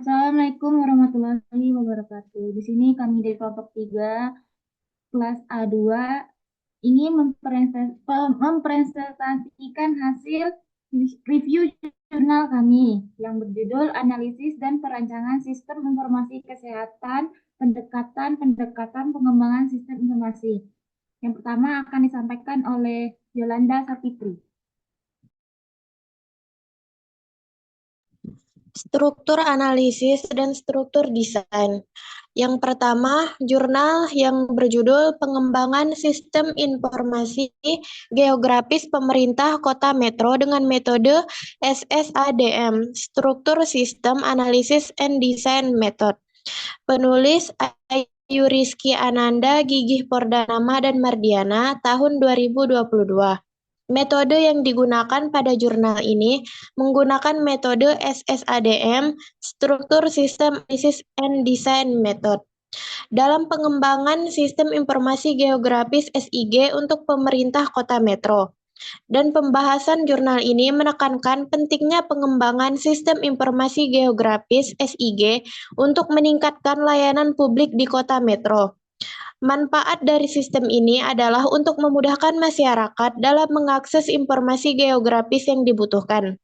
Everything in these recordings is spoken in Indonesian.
Assalamualaikum warahmatullahi wabarakatuh. Di sini kami dari kelompok 3 kelas A2 ingin mempresentasikan hasil review jurnal kami yang berjudul Analisis dan Perancangan Sistem Informasi Kesehatan, Pendekatan Pengembangan Sistem Informasi. Yang pertama akan disampaikan oleh Yolanda Sapitri. Struktur analisis dan struktur desain. Yang pertama, jurnal yang berjudul Pengembangan Sistem Informasi Geografis Pemerintah Kota Metro dengan metode SSADM, Struktur Sistem Analysis and Design Method. Penulis Ayu Rizky Ananda, Gigih Pordanama dan Mardiana, tahun 2022. Metode yang digunakan pada jurnal ini menggunakan metode SSADM, Struktur System Analysis and Design Method, dalam pengembangan Sistem Informasi Geografis SIG untuk pemerintah kota metro. Dan pembahasan jurnal ini menekankan pentingnya pengembangan Sistem Informasi Geografis SIG untuk meningkatkan layanan publik di kota metro. Manfaat dari sistem ini adalah untuk memudahkan masyarakat dalam mengakses informasi geografis yang dibutuhkan.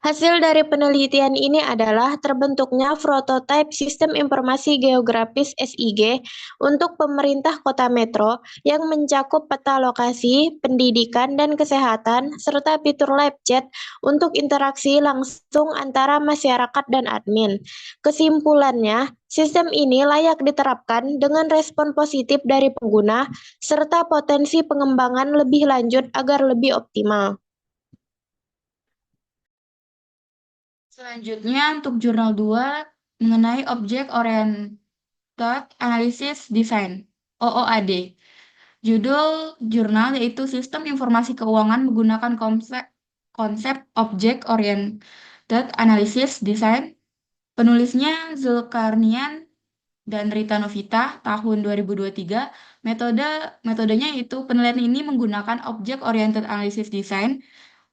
Hasil dari penelitian ini adalah terbentuknya prototipe Sistem Informasi Geografis SIG untuk pemerintah kota metro yang mencakup peta lokasi, pendidikan, dan kesehatan, serta fitur live chat untuk interaksi langsung antara masyarakat dan admin. Kesimpulannya, sistem ini layak diterapkan dengan respon positif dari pengguna, serta potensi pengembangan lebih lanjut agar lebih optimal. Selanjutnya untuk jurnal 2 mengenai Object Oriented Analysis Design OOAD. Judul jurnal yaitu Sistem Informasi Keuangan menggunakan konsep Object Oriented Analysis Design. Penulisnya Zulkarnian dan Rita Novita tahun 2023. Metodenya yaitu penelitian ini menggunakan Object Oriented Analysis Design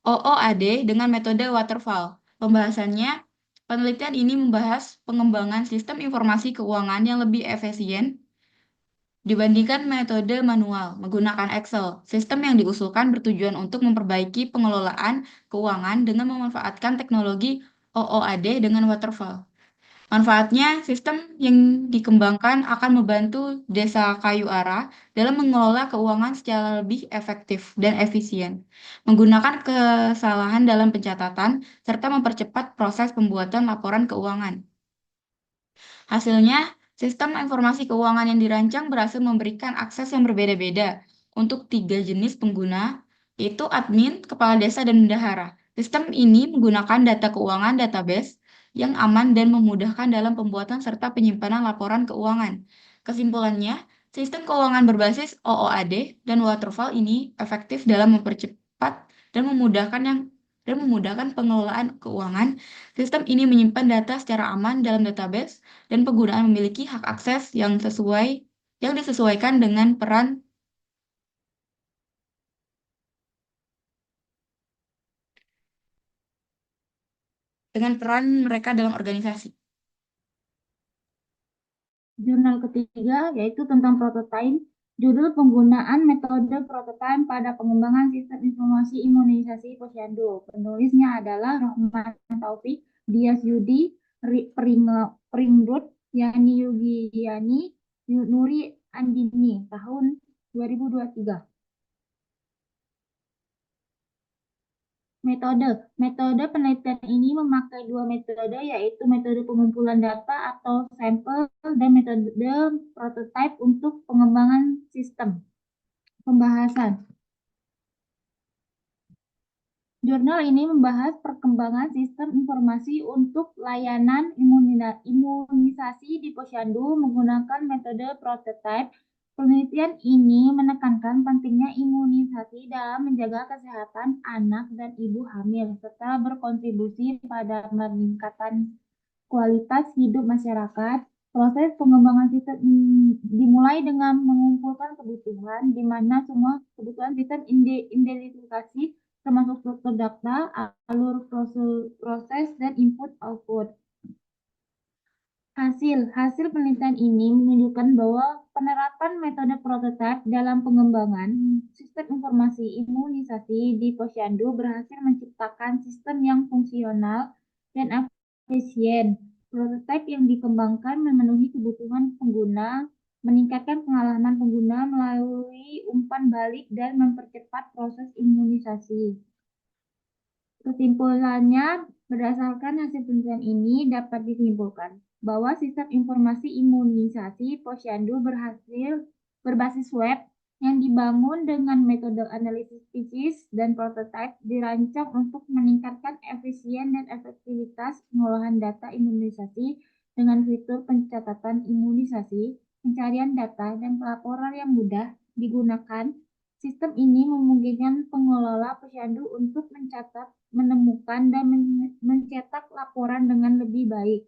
OOAD dengan metode waterfall. Pembahasannya, penelitian ini membahas pengembangan sistem informasi keuangan yang lebih efisien dibandingkan metode manual menggunakan Excel. Sistem yang diusulkan bertujuan untuk memperbaiki pengelolaan keuangan dengan memanfaatkan teknologi OOAD dengan waterfall. Manfaatnya, sistem yang dikembangkan akan membantu Desa Kayu Ara dalam mengelola keuangan secara lebih efektif dan efisien, menggunakan kesalahan dalam pencatatan, serta mempercepat proses pembuatan laporan keuangan. Hasilnya, sistem informasi keuangan yang dirancang berhasil memberikan akses yang berbeda-beda untuk 3 jenis pengguna, yaitu admin, kepala desa, dan bendahara. Sistem ini menggunakan data keuangan database yang aman dan memudahkan dalam pembuatan serta penyimpanan laporan keuangan. Kesimpulannya, sistem keuangan berbasis OOAD dan waterfall ini efektif dalam mempercepat dan memudahkan pengelolaan keuangan. Sistem ini menyimpan data secara aman dalam database dan penggunaan memiliki hak akses yang disesuaikan dengan peran mereka dalam organisasi. Jurnal ketiga yaitu tentang prototype, judul penggunaan metode prototype pada pengembangan sistem informasi imunisasi posyandu. Penulisnya adalah Rohman Taufik, Dias Yudi, Pringrut, Yani Yugiani, Nuri Andini, tahun 2023. Metode penelitian ini memakai 2 metode, yaitu metode pengumpulan data atau sampel dan metode prototype untuk pengembangan sistem. Pembahasan. Jurnal ini membahas perkembangan sistem informasi untuk layanan imunisasi di posyandu menggunakan metode prototype. Penelitian ini menekankan pentingnya imunisasi dalam menjaga kesehatan anak dan ibu hamil, serta berkontribusi pada peningkatan kualitas hidup masyarakat. Proses pengembangan sistem dimulai dengan mengumpulkan kebutuhan, di mana semua kebutuhan sistem identifikasi termasuk struktur data, alur proses, dan input-output. Hasil penelitian ini menunjukkan bahwa penerapan metode prototipe dalam pengembangan sistem informasi imunisasi di Posyandu berhasil menciptakan sistem yang fungsional dan efisien. Prototipe yang dikembangkan memenuhi kebutuhan pengguna, meningkatkan pengalaman pengguna melalui umpan balik dan mempercepat proses imunisasi. Kesimpulannya, berdasarkan hasil penelitian ini dapat disimpulkan bahwa sistem informasi imunisasi Posyandu berbasis web yang dibangun dengan metode analisis spesies dan prototipe dirancang untuk meningkatkan efisien dan efektivitas pengolahan data imunisasi dengan fitur pencatatan imunisasi, pencarian data, dan pelaporan yang mudah digunakan. Sistem ini memungkinkan pengelola posyandu untuk mencatat, menemukan, dan mencetak laporan dengan lebih baik.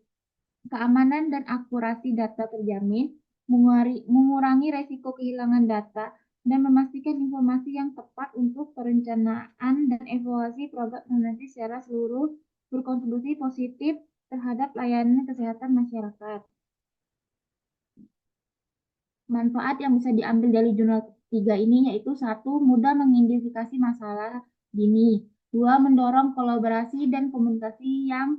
Keamanan dan akurasi data terjamin, mengurangi resiko kehilangan data, dan memastikan informasi yang tepat untuk perencanaan dan evaluasi program imunisasi secara seluruh berkontribusi positif terhadap layanan kesehatan masyarakat. Manfaat yang bisa diambil dari jurnal 3 ini yaitu 1. Mudah mengidentifikasi masalah dini. 2. Mendorong kolaborasi dan komunikasi yang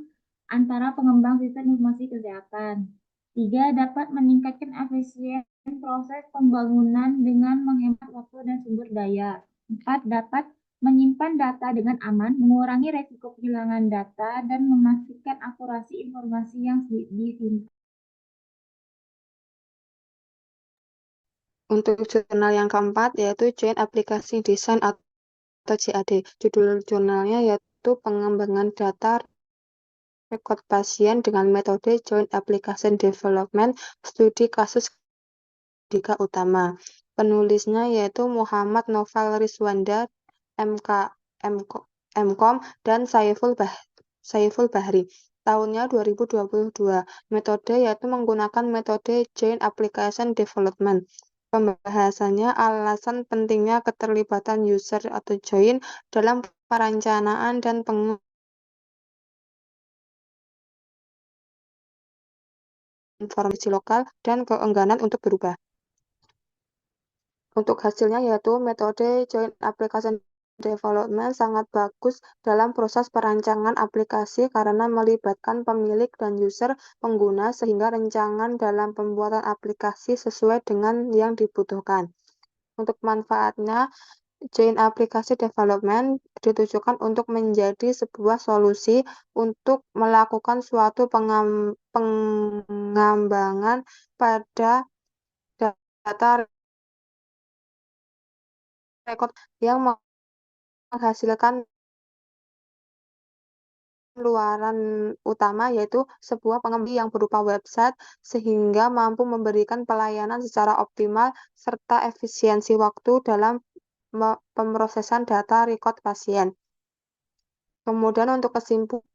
antara pengembang sistem informasi kesehatan. 3. Dapat meningkatkan efisien proses pembangunan dengan menghemat waktu dan sumber daya. 4. Dapat menyimpan data dengan aman, mengurangi resiko kehilangan data, dan memastikan akurasi informasi yang disimpan. Untuk jurnal yang keempat yaitu Joint Application Design atau JAD. Judul jurnalnya yaitu pengembangan data rekod pasien dengan metode Joint Application Development Studi Kasus Dika Utama. Penulisnya yaitu Muhammad Novel Rizwanda, MKom, dan Saiful Bahri. Tahunnya 2022. Metode yaitu menggunakan metode Joint Application Development. Pembahasannya alasan pentingnya keterlibatan user atau join dalam perencanaan dan informasi lokal dan keengganan untuk berubah. Untuk hasilnya yaitu metode Joint Application Development sangat bagus dalam proses perancangan aplikasi karena melibatkan pemilik dan user pengguna sehingga rancangan dalam pembuatan aplikasi sesuai dengan yang dibutuhkan. Untuk manfaatnya, Joint Application Development ditujukan untuk menjadi sebuah solusi untuk melakukan suatu pengembangan pada data rekod yang menghasilkan luaran utama yaitu sebuah pengemudi yang berupa website sehingga mampu memberikan pelayanan secara optimal serta efisiensi waktu dalam pemrosesan data rekod pasien. Kemudian untuk kesimpulan,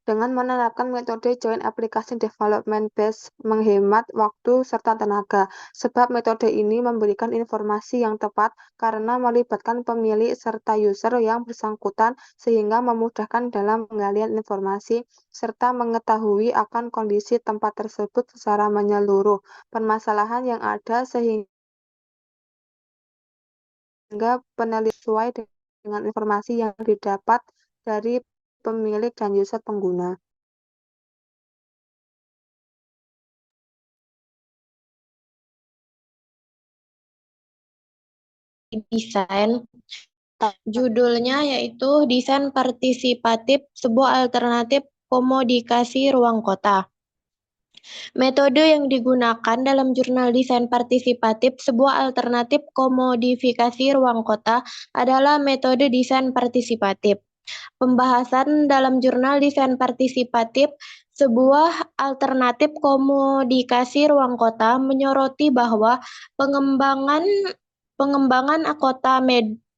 dengan menerapkan metode Joint Application Development Base menghemat waktu serta tenaga, sebab metode ini memberikan informasi yang tepat karena melibatkan pemilik serta user yang bersangkutan sehingga memudahkan dalam penggalian informasi serta mengetahui akan kondisi tempat tersebut secara menyeluruh, permasalahan yang ada sehingga penelitian sesuai dengan informasi yang didapat dari pemilik dan user pengguna. Desain. Judulnya yaitu Desain Partisipatif, sebuah alternatif komodikasi ruang kota. Metode yang digunakan dalam jurnal Desain Partisipatif, sebuah alternatif komodifikasi ruang kota adalah metode desain partisipatif. Pembahasan dalam jurnal Desain Partisipatif, sebuah alternatif komodikasi ruang kota menyoroti bahwa pengembangan kota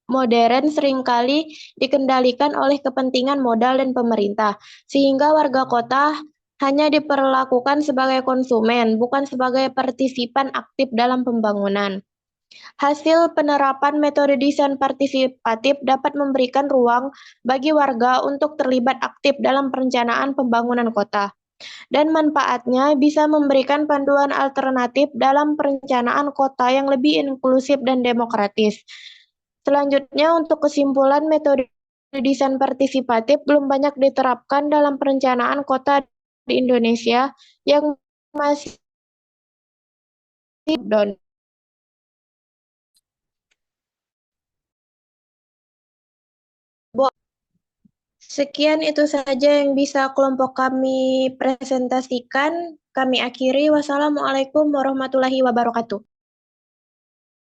modern seringkali dikendalikan oleh kepentingan modal dan pemerintah, sehingga warga kota hanya diperlakukan sebagai konsumen, bukan sebagai partisipan aktif dalam pembangunan. Hasil penerapan metode desain partisipatif dapat memberikan ruang bagi warga untuk terlibat aktif dalam perencanaan pembangunan kota. dan manfaatnya bisa memberikan panduan alternatif dalam perencanaan kota yang lebih inklusif dan demokratis. Selanjutnya, untuk kesimpulan, metode desain partisipatif belum banyak diterapkan dalam perencanaan kota di Indonesia yang masih down. Sekian itu saja yang bisa kelompok kami presentasikan. Kami akhiri. Wassalamualaikum warahmatullahi wabarakatuh.